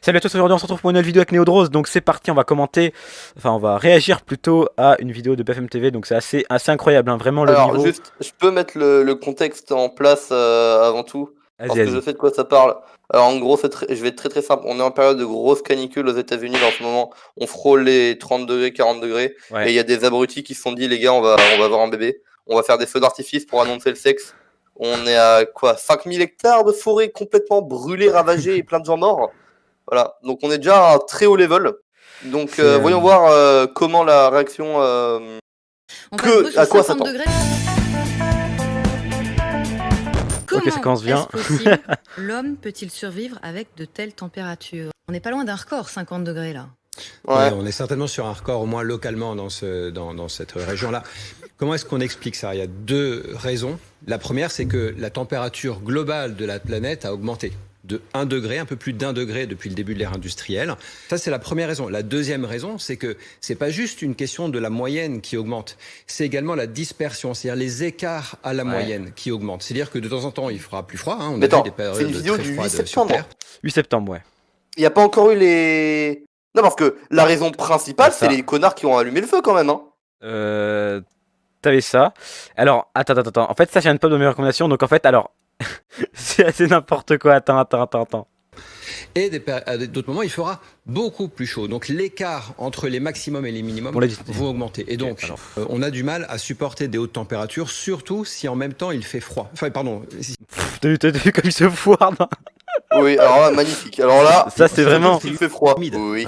Salut à tous, aujourd'hui on se retrouve pour une nouvelle vidéo avec Neodrose, donc c'est parti, on va commenter, enfin on va réagir plutôt à une vidéo de BFM TV, donc c'est assez incroyable, hein, vraiment le Alors, niveau. juste, je peux mettre le contexte en place avant tout, Vas-y, parce que je vas-y. sais de quoi ça parle. Alors, en gros, je vais être très très simple. On est en période de grosse canicule aux États-Unis en ce moment. On frôle les 30 degrés, 40 degrés. Et Ouais. il y a des abrutis qui se sont dit, les gars, on va avoir un bébé. On va faire des feux d'artifice pour annoncer le sexe. On est à quoi 5000 hectares de forêt complètement brûlées, ravagées et plein de gens morts. Voilà. Donc, on est déjà à un très haut level. Donc, C'est, voyons voir comment la réaction. On passe gros sur À quoi 50 s'attend. degrés. Ok, ça Comment commence bien. est-ce possible l'homme peut-il survivre avec de telles températures? On n'est pas loin d'un record, 50 degrés là. Ouais. Ouais, on est certainement sur un record, au moins localement, dans cette région-là. Comment est-ce qu'on explique ça? Il y a deux raisons. La première, c'est que la température globale de la planète a augmenté de 1 degré, un peu plus d'1 degré depuis le début de l'ère industrielle. Ça, c'est la première raison. La deuxième raison, c'est que c'est pas juste une question de la moyenne qui augmente, c'est également la dispersion, c'est-à-dire les écarts à la moyenne qui augmentent. C'est-à-dire que de temps en temps, il fera plus froid. Hein. On Mais a vu attends, des c'est une périodes vidéo très du 8 froides sur septembre. Terre. 8 septembre, ouais. Il n'y a pas encore eu les... Non, parce que la raison principale, Ça. c'est les connards qui ont allumé le feu quand même. Hein. T'avais ça. Alors, attends. En fait, ça, je viens de pas de mes recommandations, donc en fait, alors, c'est assez n'importe quoi. Attends. Et à d'autres moments, il fera beaucoup plus chaud. Donc l'écart entre les maximums et les minimums On l'a dit. vont augmenter. Et donc, alors. on a du mal à supporter des hautes températures, surtout si en même temps il fait froid. Enfin, pardon. T'as vu comme il se foire, non? Oui, alors là, magnifique. Alors là, Ça, c'est vraiment... il fait froid. Humide. Oui.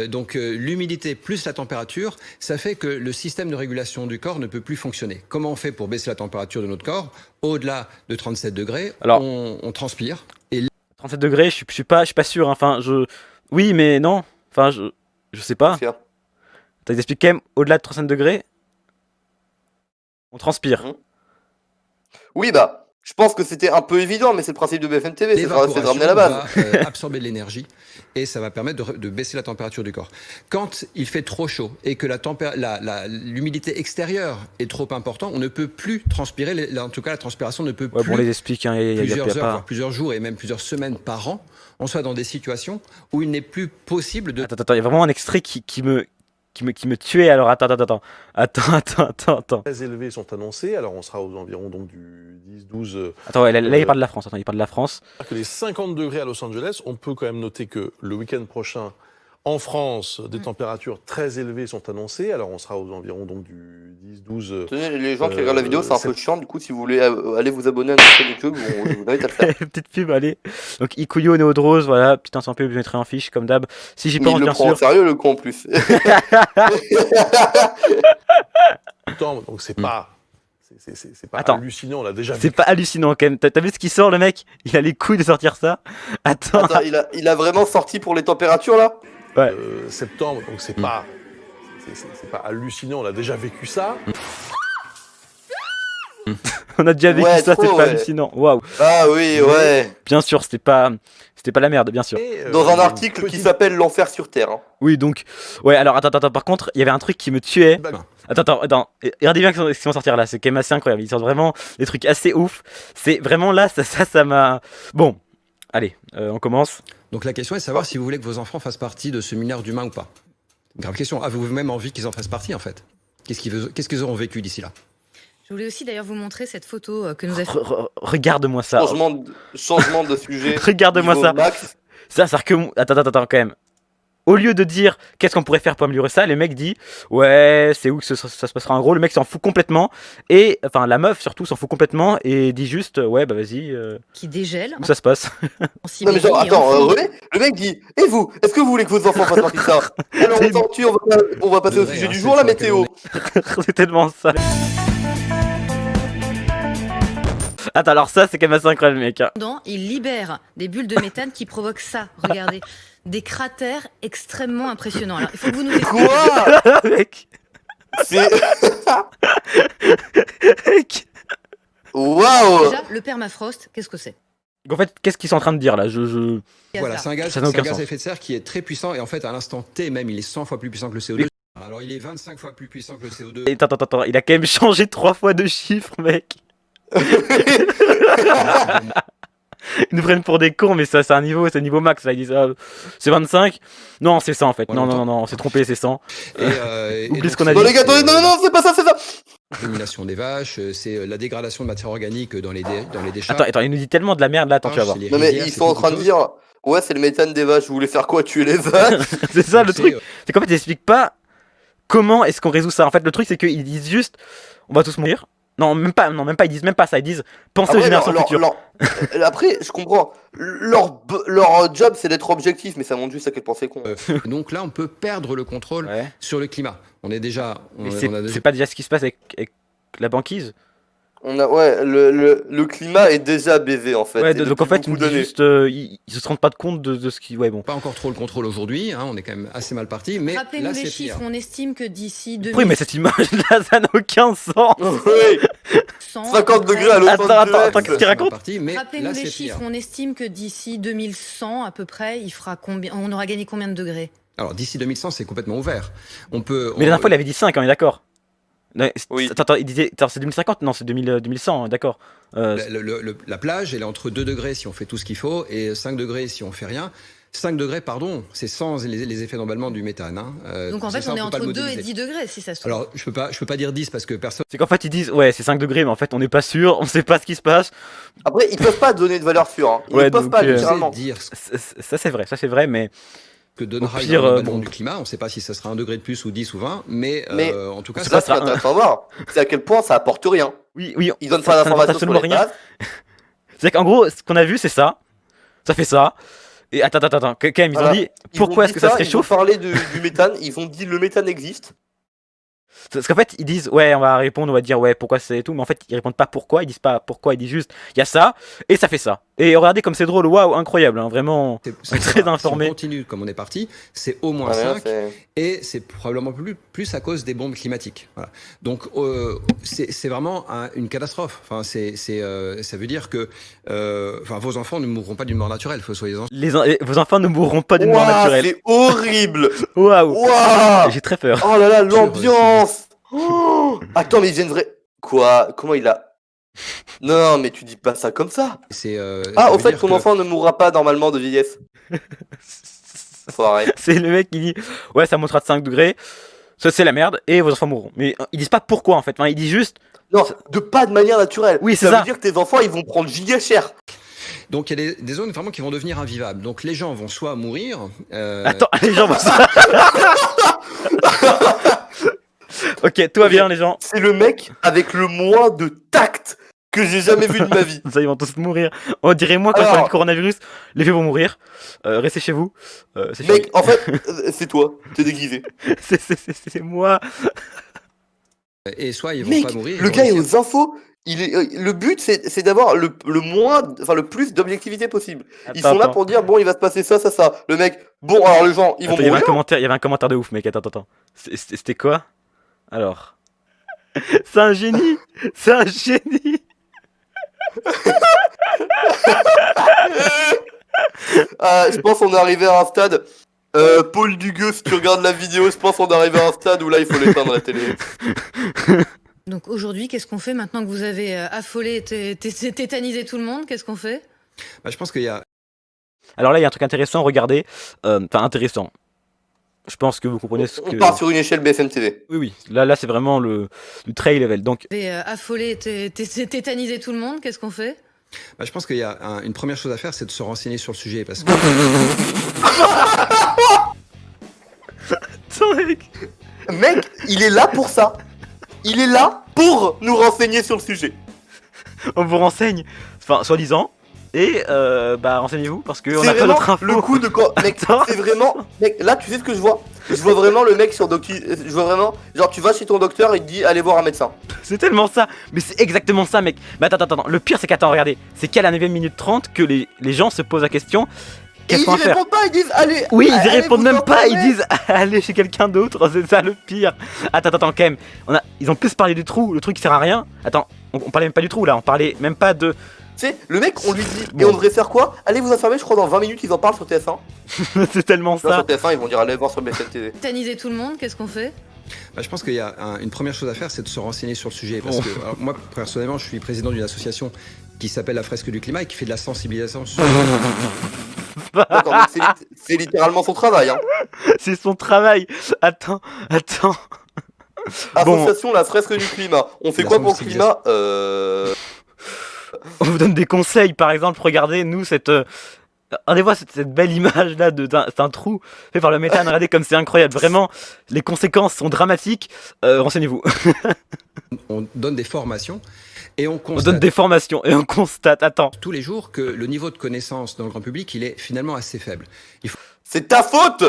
Donc l'humidité plus la température, ça fait que le système de régulation du corps ne peut plus fonctionner. Comment on fait pour baisser la température de notre corps? Au-delà de 37 degrés, Alors, on transpire. Et 37 degrés, je suis pas sûr, hein. Enfin, Oui, mais non. Enfin, je sais pas. Fier. T'as expliqué quand même, au-delà de 37 degrés, on transpire. Oui, bah, je pense que c'était un peu évident, mais c'est le principe de BFM TV, c'est de ramener à la base. va absorber de l'énergie et ça va permettre de baisser la température du corps. Quand il fait trop chaud et que l'humidité extérieure est trop importante, on ne peut plus transpirer, en tout cas la transpiration ne peut Ouais, plus bon, on les explique, hein, y a plusieurs heures, pas... voire plusieurs jours et même plusieurs semaines par an. On soit dans des situations où il n'est plus possible de... Attends, il y a vraiment un extrait qui me tuait, alors attends. Très élevés sont annoncés, alors on sera aux environs donc du 10-12. Attends, ouais, là il parle de la France, il parle de la France. Que les 50 degrés à Los Angeles, on peut quand même noter que le week-end prochain, en France, des températures très élevées sont annoncées, alors on sera aux environs donc du 10-12. Tenez, les gens qui regardent la vidéo, c'est un peu chiant, du coup, si vous voulez aller vous abonner à notre chaîne YouTube, je vous invite à le faire. Petite pub, allez. Donc Ikuyo, Neodrose, voilà, petit instant pub, je mettrai en fiche, comme d'hab. Si j'y Mais pense, il le bien prend sûr. au sérieux, le con, en plus. Donc c'est pas... C'est pas Attends. hallucinant, on l'a déjà vu. C'est pas hallucinant quand même. T'as vu ce qui sort, le mec? Il a les couilles de sortir ça. Attends. Attends, il a vraiment sorti pour les températures, là? Ouais. Septembre, donc c'est pas... C'est pas hallucinant, on a déjà vécu ça. On a déjà vécu Ouais, ça, trop, c'est pas ouais. hallucinant. Waouh. Ah oui, ouais. Bien sûr, c'était pas la merde, bien sûr. Et, Dans un une article qui petite s'appelle L'enfer sur Terre. Hein. Oui, donc, ouais, alors attends, par contre, il y avait un truc qui me tuait. bague. Attends, regardez bien ce qu'ils vont sortir là, c'est quand même assez incroyable. Ils sortent vraiment des trucs assez ouf. C'est vraiment là, ça m'a. Bon, allez, on commence. Donc la question est de savoir si vous voulez que vos enfants fassent partie de ce milliard d'humains ou pas. Grave question. Avez-vous même envie qu'ils en fassent partie en fait? Qu'est-ce qu'ils auront vécu d'ici là? Je voulais aussi d'ailleurs vous montrer cette photo que nous a fait. Regarde-moi ça. Changement de sujet. Regarde-moi Niveau ça. Max. Ça, c'est que. Attends, quand même. Au lieu de dire qu'est-ce qu'on pourrait faire pour améliorer ça, les mecs disent ouais, c'est où que ça se passera en gros. Le mec s'en fout complètement. Et enfin, la meuf surtout s'en fout complètement et dit juste ouais, bah vas-y, Qui dégèle où ça se passe. en Non Sibérie. mais genre, et attends, en Finlande. le mec dit, et vous, est-ce que vous voulez que vos enfants fassent partie de ça? Alors on s'en tue, on va passer au sujet du jour, la météo. C'est tellement ça. Attends, alors ça, c'est quand même assez incroyable, mec. Hein. Il libère des bulles de méthane qui provoquent ça. Regardez, des cratères extrêmement impressionnants. Alors, il faut que vous nous expliquiez. Quoi? Mec. C'est... Mec. Waouh. Déjà, le permafrost, qu'est-ce que c'est? En fait, qu'est-ce qu'ils sont en train de dire là? Voilà, c'est un gaz, Ça n'a aucun à sens. effet de serre qui est très puissant et en fait à l'instant T même il est 100 fois plus puissant que le CO2. Alors il est 25 fois plus puissant que le CO2. Et attends, il a quand même changé 3 fois de chiffre, mec. Ils nous prennent pour des cons, mais ça, c'est un niveau, c'est niveau max. Là, ils disent, c'est 25. Non, c'est 100 en fait. En Non, même non, temps. non, on s'est trompé, c'est 100. Et Oublie ce donc, qu'on a c'est- dit. Non les gars, attendez, non, c'est pas ça, c'est ça. L'élimination des vaches, c'est la dégradation de matière organique dans les déchets. Attends, il nous dit tellement de la merde là, attends, tu vas voir. C'est les Non mais rivières, ils c'est sont en beaucoup train de choses. dire, ouais c'est le méthane des vaches, vous voulez faire quoi, tuer les vaches? C'est ça le Donc, truc. C'est qu'en fait, ils expliquent pas comment est-ce qu'on résout ça. En fait, le truc, c'est qu'ils disent juste, on va tous mourir. Non, même pas, ils disent même pas ça. Ils disent, pensez aux Après, générations futures. après, je comprends. Leur job, c'est d'être objectif, mais ça montre juste à quel point c'est con. Et donc là, on peut perdre le contrôle Ouais. sur le climat. On est déjà, Mais on a déjà c'est pas déjà ce qui se passe avec la banquise. Le climat est déjà baisé en fait. Ouais, et donc depuis en fait, ils beaucoup nous disent d'années. juste, ils se rendent pas compte de ce qui. Ouais, bon. pas encore trop le contrôle aujourd'hui. Hein, on est quand même assez mal parti. Mais Rappelez-nous là, les c'est chiffres. pire. On estime que d'ici Oui, mais cette image-là, ça n'a aucun sens. Oui, 2100, 50 degrés à Los Attends, Angeles. qu'est-ce qu'il C'est mal raconte parti, mais Rappelez-nous là, les c'est chiffres. pire. On estime que d'ici 2100 à peu près, il fera combien On aura gagné combien de degrés? Alors d'ici 2100, c'est complètement ouvert. On peut. Mais la dernière fois, il avait dit 5, on est d'accord. Oui. Attends, il disait. Attends, c'est 2050? Non, c'est 2100, hein, d'accord. La plage, elle est entre 2 degrés si on fait tout ce qu'il faut et 5 degrés si on fait rien. 5 degrés, pardon, c'est sans les effets d'emballement du méthane. Hein. Donc en c'est fait, ça, on est peut pas le entre 2 et modéliser. 10 degrés si ça se trouve. Alors, je peux pas dire 10 parce que personne. C'est qu'en fait, ils disent, ouais, c'est 5 degrés, mais en fait, on n'est pas sûr, on sait pas ce qui se passe. Après, ils peuvent pas donner de valeur sûre. Hein. Ils Ouais, ne peuvent donc, pas, euh, littéralement. dire ce Ça, c'est vrai, mais. que donnera Au pire, l'emballement bon. du climat. On ne sait pas si ça sera 1 degré de plus ou 10 ou 20, mais, Mais en tout cas, c'est Ça, pas ce qui est ça, hein. intéressant à voir, c'est à quel point ça apporte rien. Oui, Ils donnent ça- pas ça n'apporte d'informations sur absolument les rien. bases. C'est qu'en gros, ce qu'on a vu, c'est ça. Ça fait ça. Et attends, quand même, ils Voilà. ont dit, Ils pourquoi ont est-ce dit que ça se Ils ont réchauffe? parlé du méthane, ils ont dit le méthane existe. Parce qu'en fait, ils disent, ouais, on va répondre, on va dire, ouais, pourquoi c'est tout, mais en fait, ils répondent pas pourquoi, ils disent pas pourquoi, ils disent juste, il y a ça, et ça fait ça. Et regardez comme c'est drôle, waouh, incroyable, hein, vraiment. c'est très pas- informé. Si on continue comme on est parti, c'est au moins Ouais, 5. c'est- Et c'est probablement plus à cause des bombes climatiques. Voilà. Donc c'est vraiment une catastrophe. Enfin, ça veut dire que vos enfants ne mourront pas d'une mort naturelle, soyez-en. Vos enfants ne mourront pas d'une mort Ouah, naturelle. c'est horrible. Waouh. Ouah. J'ai très peur. Oh là là, l'ambiance. Oh. Attends, mais ils viennent vrai. Quoi? Comment il a. Non, mais tu dis pas ça comme ça. Ça Au veut fait, dire ton que- enfant ne mourra pas normalement de vieillesse. Faut arrêter. C'est le mec qui dit, ouais, ça montera de 5 degrés, ça c'est la merde, et vos enfants mourront. Mais ils disent pas pourquoi en fait, enfin, ils disent juste, Non, de pas de manière naturelle. Oui, c'est ça ça. veut dire que tes enfants, ils vont prendre giga cher. Donc il y a des zones vraiment qui vont devenir invivables. Donc les gens vont soit mourir. attends, les gens vont ça. Ok, tout va bien les gens. C'est le mec avec le moins de tact que j'ai jamais vu de ma vie. Ça, ils vont tous mourir. On dirait moi quand Alors- il y a le coronavirus, les vieux vont mourir. Restez chez vous. C'est Mec, en fait, c'est toi. T'es déguisé. c'est moi. Et soit ils vont Mec, pas mourir. le ils vont gars est réussir. aux infos. Le but, c'est d'avoir le plus d'objectivité possible. Ils sont là pour dire, bon, il va se passer ça, ça, ça. Le mec, bon, alors les gens, ils vont Attends, il y avait un mourir. commentaire, il y avait un commentaire de ouf, mec. Attends. C'était quoi? Alors. C'est un génie. C'est un génie. Je pense qu'on est arrivé à un stade. Paul Dugueux, si tu regardes la vidéo, je pense qu'on est arrivé à un stade où là, il faut l'éteindre la télé. Donc aujourd'hui, qu'est-ce qu'on fait maintenant que vous avez affolé, tétanisé tout le monde? Qu'est-ce qu'on fait? Bah, je pense qu'il y a Alors là, il y a un truc intéressant, regardez. Enfin, intéressant. Je pense que vous comprenez ce que. On part sur une échelle BFM TV. Oui. Là, c'est vraiment le trail level. Donc, Vous avez affolé, tétanisé tout le monde? Qu'est-ce qu'on fait? Bah, je pense qu'il y a une première chose à faire, c'est de se renseigner sur le sujet. Parce que Attends, mec. Mec, il est là pour ça. Il est là pour nous renseigner sur le sujet. On vous renseigne. Enfin, soi-disant. Et renseignez-vous parce qu'on C'est a pas vraiment d'autres infos. le coup de quoi. Mec, Attends. c'est vraiment. Mec, là, tu sais ce que je vois? Je vois vraiment le mec sur Je vois vraiment. Genre, tu vas chez ton docteur et il te dit, allez voir un médecin. C'est tellement ça. Mais c'est exactement ça, mec. Mais attends. Le pire, c'est qu'attends, regardez. C'est qu'à la 9ème minute 30 que les gens se posent la question. Et Qu'est-ce ils qu'on va y faire? répondent pas, ils disent, allez. Oui, ils y allez répondent vous même pas, ils informer. disent allez chez quelqu'un d'autre, c'est ça le pire. Attends, quand même. Ils ont plus parlé du trou, le truc qui sert à rien. Attends, on parlait même pas du trou là, on parlait même pas de. Tu sais, le mec, on lui dit, et Bon. on devrait faire quoi? Allez vous informer, je crois dans 20 minutes, ils en parlent sur TF1. C'est tellement Tu vois, ça. sur TF1, ils vont dire, allez voir sur BFM TV. Tétanisé tout le monde? Qu'est-ce qu'on fait? bah, je pense qu'il y a une première chose à faire, c'est de se renseigner sur le sujet. Parce que alors, moi, personnellement, je suis président d'une association qui s'appelle la fresque du climat et qui fait de la sensibilisation. D'accord, donc c'est littéralement son travail. Hein. C'est son travail. Attends. Association La Fresque du Climat. On fait La quoi pour le sensibilisation. climat On vous donne des conseils, par exemple, regardez, nous, regardez-moi cette belle image là c'est un trou fait par le méthane, regardez comme c'est incroyable, vraiment, les conséquences sont dramatiques, renseignez-vous. On donne des formations et on On constate donne des formations et on constate, attends, tous les jours que le niveau de connaissance dans le grand public, il est finalement assez faible. C'est ta faute.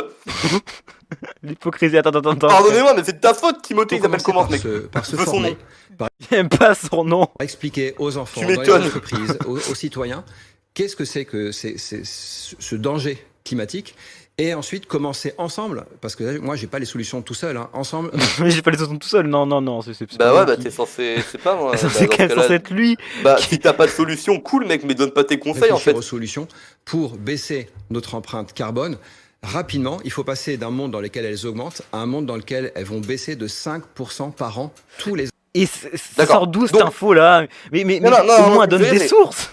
l'hypocrisie, attends. Pardonnez-moi, mais c'est de ta faute, Timothée. Il Il faut s'appelle comment, ce mec par se Je veux son former, nom. il aime pas son nom. expliquer aux enfants, Tu dans les m'étonnes. entreprises, aux citoyens, qu'est-ce que c'est ce danger climatique. Et ensuite, commencer ensemble, parce que là, moi, j'ai pas les solutions tout seul, hein, ensemble, Mais j'ai pas les solutions tout seul, non, c'est Bah pas ouais, moi bah qui- t'es censé. Je sais pas moi. c'est Bah, dans quand ce même cas-là, censé être lui. bah si t'as pas de solution, cool, mec, mais donne pas tes conseils en réfléchir fait. aux solutions pour baisser notre empreinte carbone. Rapidement, il faut passer d'un monde dans lequel elles augmentent à un monde dans lequel elles vont baisser de 5% par an tous les ans. Et ça D'accord. sort d'où cette Donc- info là? Mais Non, non, au non, moins non, donne je vais des y sources.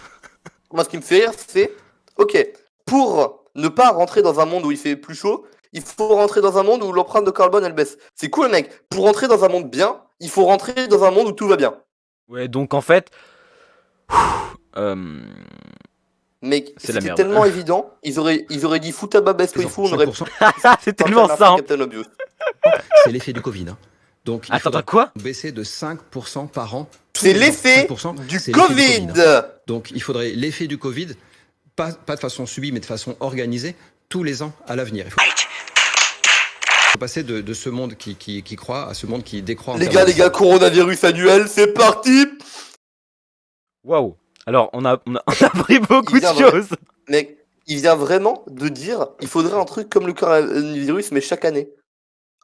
Moi, ce qui me fait rire, c'est ok, pour ne pas rentrer dans un monde où il fait plus chaud, il faut rentrer dans un monde où l'empreinte de carbone elle baisse. C'est cool, mec. Pour rentrer dans un monde bien, il faut rentrer dans un monde où tout va bien. Ouais, donc en fait. Mec, C'est la c'était merde. tellement évident. Ils auraient dit Futaba best Les waifu, on aurait 5%, c'est tellement ça. Hein. Captain Obvious. c'est l'effet du Covid. Hein. Donc, il Attends, faudra quoi? baisser de 5% par an. tous C'est les ans. l'effet 5%, du c'est l'effet Covid. hein. Donc, il faudrait l'effet du Covid, pas de façon subie, mais de façon organisée, tous les ans à l'avenir. Il faut passer de ce monde qui croît à ce monde qui décroît. en Les permanence. gars, coronavirus annuel, c'est parti. Waouh. Alors, on a appris beaucoup de vient vrai. choses. Mec, il vient vraiment de dire il faudrait un truc comme le coronavirus, mais chaque année.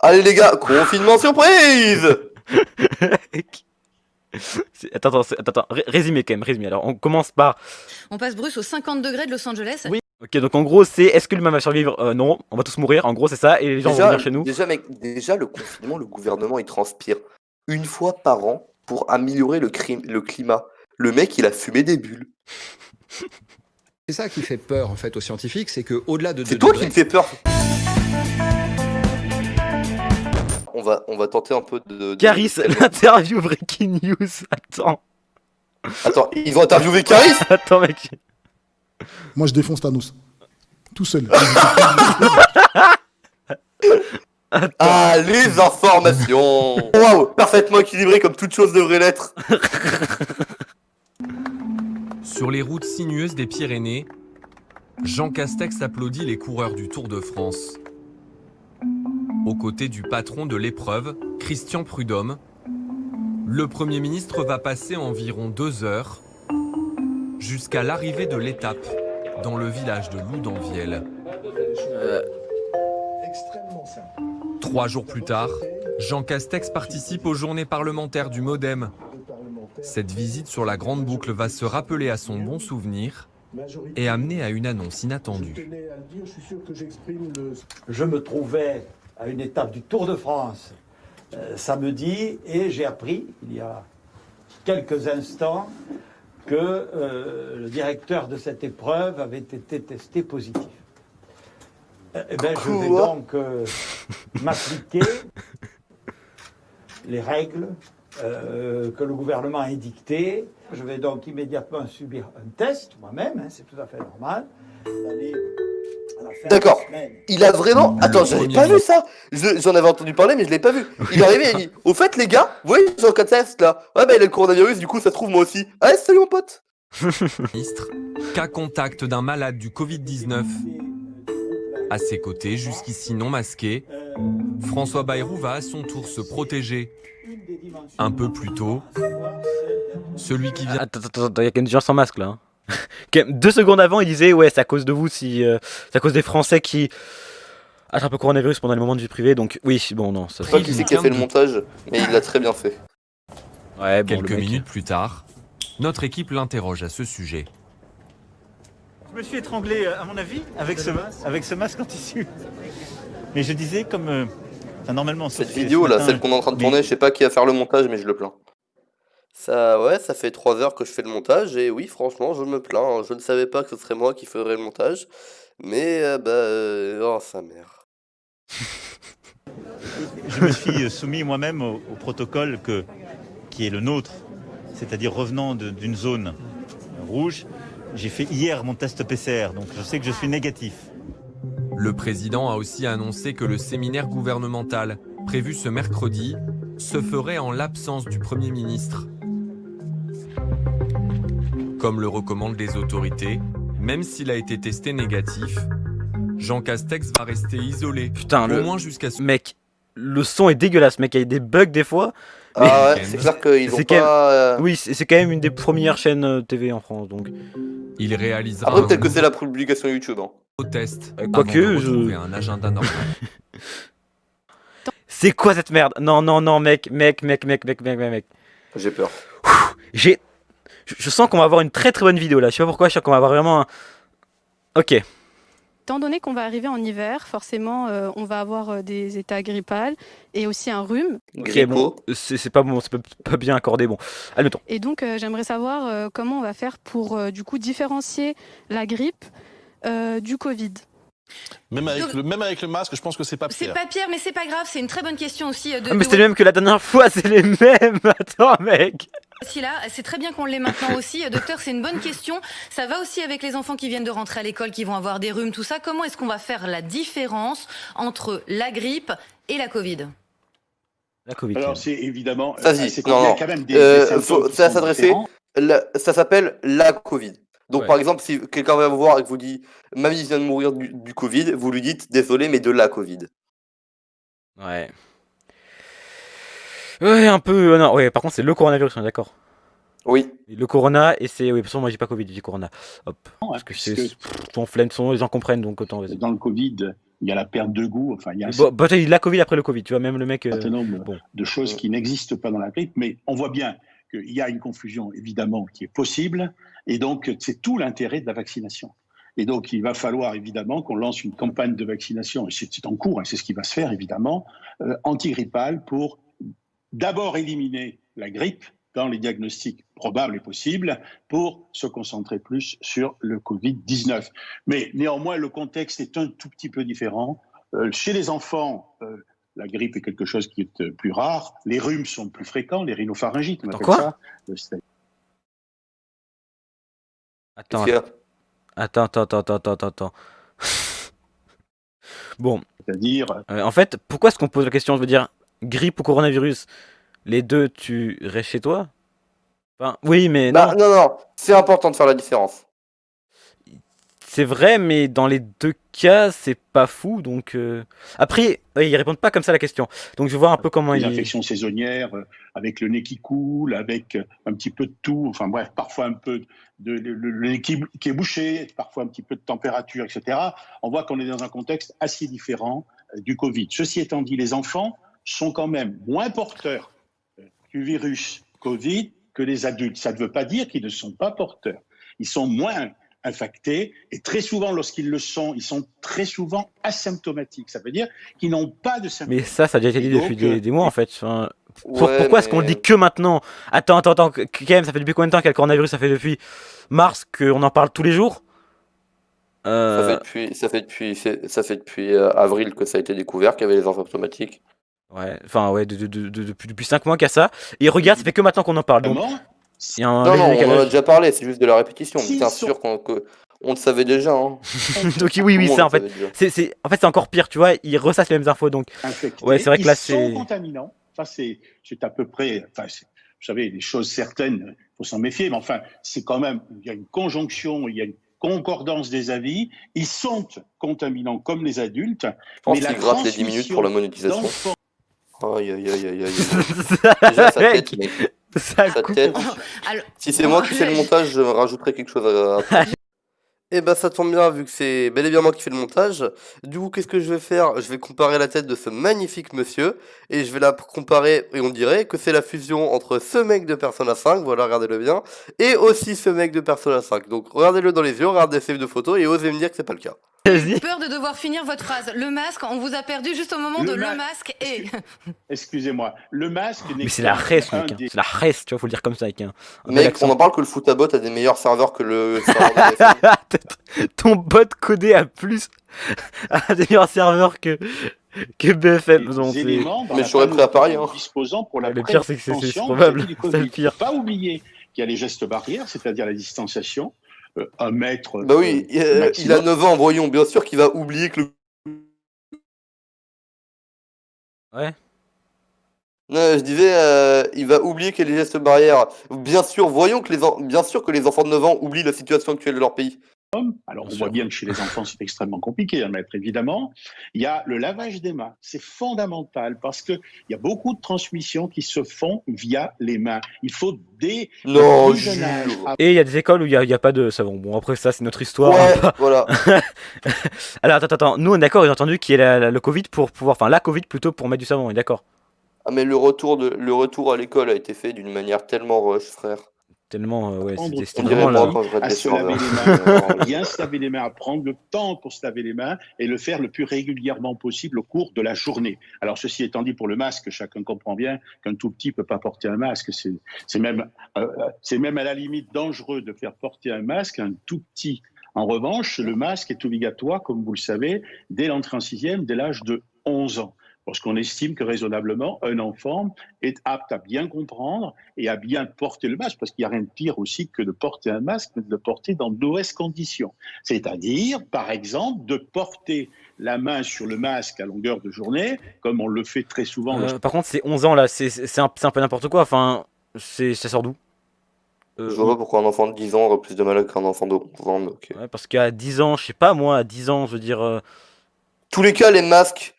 Allez les gars, confinement surprise. Attends, résumé quand même, résumé. Alors, on commence par. On passe Bruce aux 50 degrés de Los Angeles. Oui. Ok, donc en gros, c'est est-ce que l'humain va survivre? Non, on va tous mourir. En gros, c'est ça, et les gens vont venir chez nous. Déjà, mec, le confinement, le gouvernement, il transpire une fois par an pour améliorer le climat. Le mec, il a fumé des bulles. C'est ça qui fait peur en fait aux scientifiques, c'est que au-delà de 2 C'est toi qui degrés, me fais peur. On va tenter un peu de... Caris, l'interview Breaking News. Attends, ils vont interviewer Caris. Attends, mec. Moi, je défonce Thanos. Tout seul. Ah, les informations. Waouh, parfaitement équilibré comme toute chose devrait l'être. Sur les routes sinueuses des Pyrénées, Jean Castex applaudit les coureurs du Tour de France. Aux côtés du patron de l'épreuve, Christian Prudhomme, le Premier ministre va passer environ 2 heures jusqu'à l'arrivée de l'étape dans le village de Loudanvielle. 3 jours plus tard, Jean Castex participe aux journées parlementaires du MoDem. Cette visite sur la Grande Boucle va se rappeler à son bon souvenir et amener à une annonce inattendue. Je me trouvais à une étape du Tour de France samedi et j'ai appris, il y a quelques instants, que le directeur de cette épreuve avait été testé positif. Eh bien, je vais donc m'appliquer les règles que le gouvernement a édictées. Je vais donc immédiatement subir un test, moi-même, hein, c'est tout à fait normal. D'accord. Il a vraiment... Attends, j'avais pas vu ça. J'en avais entendu parler, mais je l'ai pas vu. Il est arrivé et il dit, au fait, les gars, vous voyez Jean Castex, là? Ouais, bah, il a le coronavirus, du coup, ça se trouve moi aussi. Ah, salut, mon pote. Ministre, cas contact d'un malade du Covid-19. À ses côtés, jusqu'ici non masqué, François Bayrou va à son tour se protéger. Un peu plus tôt, celui qui vient... Attends, il y a quand même des gens sans masque là. Hein. Quand même, 2 secondes avant, il disait ouais, c'est à cause de vous, c'est à cause des Français qui attrapent le coronavirus pendant les moments de vie privée. Donc oui, bon, non. Ça, Je sais pas qui c'est qui a fait le montage, mais il l'a très bien fait. Ouais, bon, Quelques le mec, minutes plus tard, notre équipe l'interroge à ce sujet. Je me suis étranglé, à mon avis, avec ce masque en tissu. Mais je disais, comme normalement... Cette vidéo, là, celle qu'on est en train de tourner, je sais pas qui va faire le montage, mais je le plains. Ça, ouais, ça fait 3 heures que je fais le montage et oui, franchement, je me plains, hein. Je ne savais pas que ce serait moi qui ferais le montage, mais oh sa mère. Je me suis soumis moi-même au protocole qui est le nôtre, c'est-à-dire revenant d'une zone rouge. J'ai fait hier mon test PCR, donc je sais que je suis négatif. Le président a aussi annoncé que le séminaire gouvernemental, prévu ce mercredi, se ferait en l'absence du Premier ministre. Comme le recommandent les autorités, même s'il a été testé négatif, Jean Castex va rester isolé, Putain, au moins jusqu'à ce... Mec, le son est dégueulasse, mec, il y a des bugs des fois. Ah Mais- ouais, c'est clair qu'ils ont C'est quand même- pas. Oui, c'est quand même une des premières chaînes TV en France, donc. Il réalisera Après, un peut-être que c'est nouveau la publication YouTube, hein. test Quoique, avant de je- retrouver un agenda normal. C'est quoi cette merde? Non, non, non, mec. J'ai peur. J'ai. Je sens qu'on va avoir une très très bonne vidéo là. Je sais pas pourquoi, je sens qu'on va avoir vraiment un. Ok. Étant donné qu'on va arriver en hiver, forcément, on va avoir des états grippales et aussi un rhume. Ok, bon. C'est pas bon, c'est pas bien accordé. Bon, admettons. Et donc, j'aimerais savoir comment on va faire pour, du coup, différencier la grippe du Covid. Même avec le masque, je pense que c'est pas C'est Pierre. pas Pierre, mais c'est pas grave, c'est une très bonne question aussi. Ah, mais c'était le même que la dernière fois, c'est les mêmes. Attends, mec. Si là, c'est très bien qu'on l'ait maintenant aussi. Docteur, c'est une bonne question. Ça va aussi avec les enfants qui viennent de rentrer à l'école, qui vont avoir des rhumes, tout ça. Comment est-ce qu'on va faire la différence entre la grippe et la Covid? La Covid. Alors, c'est évidemment. Vas-y, c'est non, qu'il y a non. quand même des symptômes qui Ça sont s'adresser. différents. Ça s'appelle la Covid. Donc, Ouais. par exemple, si quelqu'un vient vous voir et que vous dit Mamie vient de mourir du Covid, vous lui dites désolé, mais de la Covid. Ouais. Ouais, un peu. Non, ouais, par contre, c'est le coronavirus, on est d'accord. Oui. Le corona, et c'est. Oui, de toute façon, moi, j'ai pas Covid, j'ai corona. Hop. Parce que c'est. puisque- Ton flemme, les gens comprennent, donc autant, vas-y. Dans le Covid, il y a la perte de goût. Enfin, il y a un Bon, bah, t'as dit la Covid après le Covid, tu vois, même le mec. certain nombre bon. de choses qui n'existent pas dans la grippe, mais on voit bien qu'il y a une confusion, évidemment, qui est possible, et donc c'est tout l'intérêt de la vaccination. Et donc, il va falloir évidemment qu'on lance une campagne de vaccination, et c'est en cours, hein, c'est ce qui va se faire évidemment, antigrippale pour d'abord éliminer la grippe dans les diagnostics probables et possibles pour se concentrer plus sur le Covid-19. Mais néanmoins, le contexte est un tout petit peu différent. Chez les enfants, la grippe est quelque chose qui est plus rare. Les rhumes sont plus fréquents, les rhinopharyngites, on appelle Quoi ça. Attends, Qu'est-ce qu'il y a attends. Bon, C'est-à-dire, en fait, pourquoi est-ce qu'on pose la question? Je veux dire, grippe ou coronavirus? Les deux, tu restes chez toi? Enfin, oui, mais Bah, non. non, c'est important de faire la différence. C'est vrai, mais dans les deux cas, c'est pas fou, donc... Après, ils répondent pas comme ça à la question. Donc je vais voir un peu comment les ils... infections saisonnières, avec le nez qui coule, avec un petit peu de tout, enfin bref, parfois un peu le nez qui est bouché, parfois un petit peu de température, etc. On voit qu'on est dans un contexte assez différent du Covid. Ceci étant dit, les enfants sont quand même moins porteurs du virus Covid que les adultes. Ça ne veut pas dire qu'ils ne sont pas porteurs. Ils sont moins infectés et très souvent, lorsqu'ils le sont, ils sont très souvent asymptomatiques. Ça veut dire qu'ils n'ont pas de symptômes. Mais ça a déjà été dit Et depuis donc, des mois, en fait. Enfin, Ouais, pourquoi est-ce qu'on le mais- dit que maintenant? Attends, quand même, ça fait depuis combien de temps qu'il y a le coronavirus? Ça fait depuis mars qu'on en parle tous les jours? Ça fait depuis avril que ça a été découvert qu'il y avait les asymptomatiques. Ouais, enfin, ouais, depuis 5 mois qu'il y a ça. Et regarde, ça fait que maintenant qu'on en parle. Donc, Vraiment, il y a un Non, léger non, on en a décalage. déjà parlé, c'est juste de la répétition. S'ils Bien sont- sûr on le savait déjà. Hein. Donc, oui, Tout le monde ça, en le fait. savait déjà. En fait, c'est encore pire, tu vois. Ils ressassent les mêmes infos, donc. infectés. Ouais, c'est vrai que là, Ils sont c'est- contaminants. Ça, c'est à peu près. Enfin, vous savez, les choses certaines, il faut s'en méfier, mais enfin, c'est quand même. Il y a une conjonction, il y a une concordance des avis. Ils sont contaminants comme les adultes. Je pense mais la qu'il gratte les 10 minutes pour la monétisation. d'enfants- Aïe, aïe, aïe, aïe, aïe. Déjà, sa Mec, tête, mec. ça Sa coupe. tête. Alors, Si c'est moi qui fais le montage, je rajouterai quelque chose à... Eh ben, ça tombe bien, vu que c'est bel et bien moi qui fais le montage. Du coup, qu'est-ce que je vais faire? Je vais comparer la tête de ce magnifique monsieur, et je vais la comparer, et on dirait que c'est la fusion entre ce mec de Persona 5, voilà, regardez-le bien, et aussi ce mec de Persona 5. Donc, regardez-le dans les yeux, regardez ces deux photos, et osez me dire que c'est pas le cas. Vas-y. peur de devoir finir votre phrase. Le masque, on vous a perdu juste au moment de le masque et... Excusez-moi, le masque n'est Mais c'est la res, qu'un mec. des- C'est la res, tu vois, faut le dire comme ça avec un bel Mec, accent. on en parle que le foot à bot a des meilleurs serveurs que le serveur de BFM. Ton bot codé a plus a des meilleurs serveurs que BFM. des Donc, c'est- éléments dans Mais la je serais prêt à parier, hein. disposant pour la Le pire, c'est que c'est prévention probable. du C'est le Covid. pire. Faut pas oublier qu'il y a les gestes barrières, c'est-à-dire la distanciation, 1 mètre. Bah oui, il a maximum. 9 ans, voyons, bien sûr qu'il va oublier que le... Ouais. Non, je disais, il va oublier qu'il y a les gestes barrières. Bien sûr, voyons que bien sûr que les enfants de 9 ans oublient la situation actuelle de leur pays. Alors, Bien on sûr. voit bien que chez les enfants, c'est extrêmement compliqué à mettre, évidemment. Il y a le lavage des mains. C'est fondamental parce qu'il y a beaucoup de transmissions qui se font via les mains. Il faut dès Non, le plus jeune âge jure. Et il y a des écoles où il y a pas de savon. Bon, après, ça, c'est notre histoire. Ouais, hein, pas- voilà. Alors, attends. Nous, on est d'accord, ils ont entendu qu'il y a le Covid pour pouvoir. Enfin, la Covid plutôt pour mettre du savon, on est d'accord. Ah, mais le retour à l'école a été fait d'une manière tellement rush, frère. Tellement, ouais, Prendre c'était On On dirait vraiment moi là. quand je à rate les se laver serveurs. les mains, bien se laver les mains, à prendre le temps pour se laver les mains et le faire le plus régulièrement possible au cours de la journée. Alors, ceci étant dit, pour le masque, chacun comprend bien qu'un tout petit peut pas porter un masque. C'est même à la limite dangereux de faire porter un masque à un tout petit. En revanche, le masque est obligatoire, comme vous le savez, dès l'entrée en sixième, dès l'âge de 11 ans. Parce qu'on estime que raisonnablement, un enfant est apte à bien comprendre et à bien porter le masque, parce qu'il n'y a rien de pire aussi que de porter un masque, mais de le porter dans de mauvaises conditions. C'est-à-dire, par exemple, de porter la main sur le masque à longueur de journée, comme on le fait très souvent. Par contre, c'est 11 ans là, c'est un peu n'importe quoi. Enfin, ça sort d'où Je vois pas pourquoi un enfant de 10 ans aurait plus de mal qu'un enfant de 11 ans, mais ok. Ouais, parce qu'à 10 ans, je sais pas moi, à 10 ans, je veux dire. Tous les cas, les masques,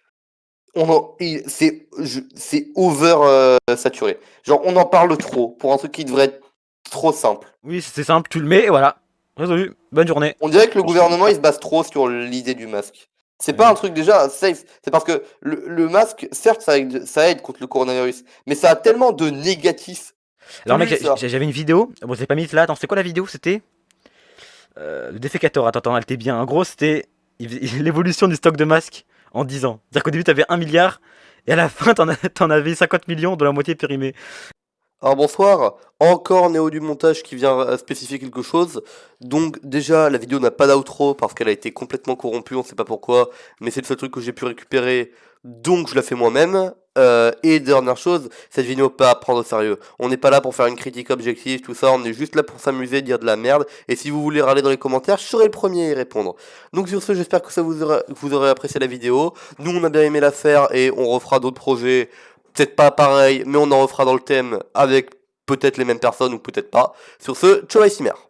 c'est over saturé. Genre, on en parle trop pour un truc qui devrait être trop simple. Oui, c'est simple, tu le mets et voilà. Résolu. Bonne journée. On dirait que le gouvernement, il se base trop sur l'idée du masque. C'est pas un truc déjà safe. C'est parce que le masque, certes, ça aide contre le coronavirus, mais ça a tellement de négatifs. Alors, mec, Plus ça. j'avais une vidéo. Bon, c'est pas mise là. Attends, c'était quoi la vidéo? C'était le défécateur. Attends, elle était bien. En gros, c'était l'évolution du stock de masques en 10 ans. C'est-à-dire qu'au début, t'avais 1 milliard et à la fin, t'en avais 50 millions, dont la moitié périmée. Alors bonsoir, encore Néo du montage qui vient spécifier quelque chose. Donc déjà la vidéo n'a pas d'outro parce qu'elle a été complètement corrompue, on sait pas pourquoi, mais c'est le seul truc que j'ai pu récupérer, donc je la fais moi-même. Et dernière chose, cette vidéo pas à prendre au sérieux. On n'est pas là pour faire une critique objective, tout ça, on est juste là pour s'amuser, dire de la merde, et si vous voulez râler dans les commentaires, je serai le premier à y répondre. Donc sur ce, j'espère que vous aurez apprécié la vidéo. Nous on a bien aimé la faire et on refera d'autres projets. Peut-être pas pareil, mais on en refera dans le thème avec peut-être les mêmes personnes ou peut-être pas. Sur ce, ciao les cimmères.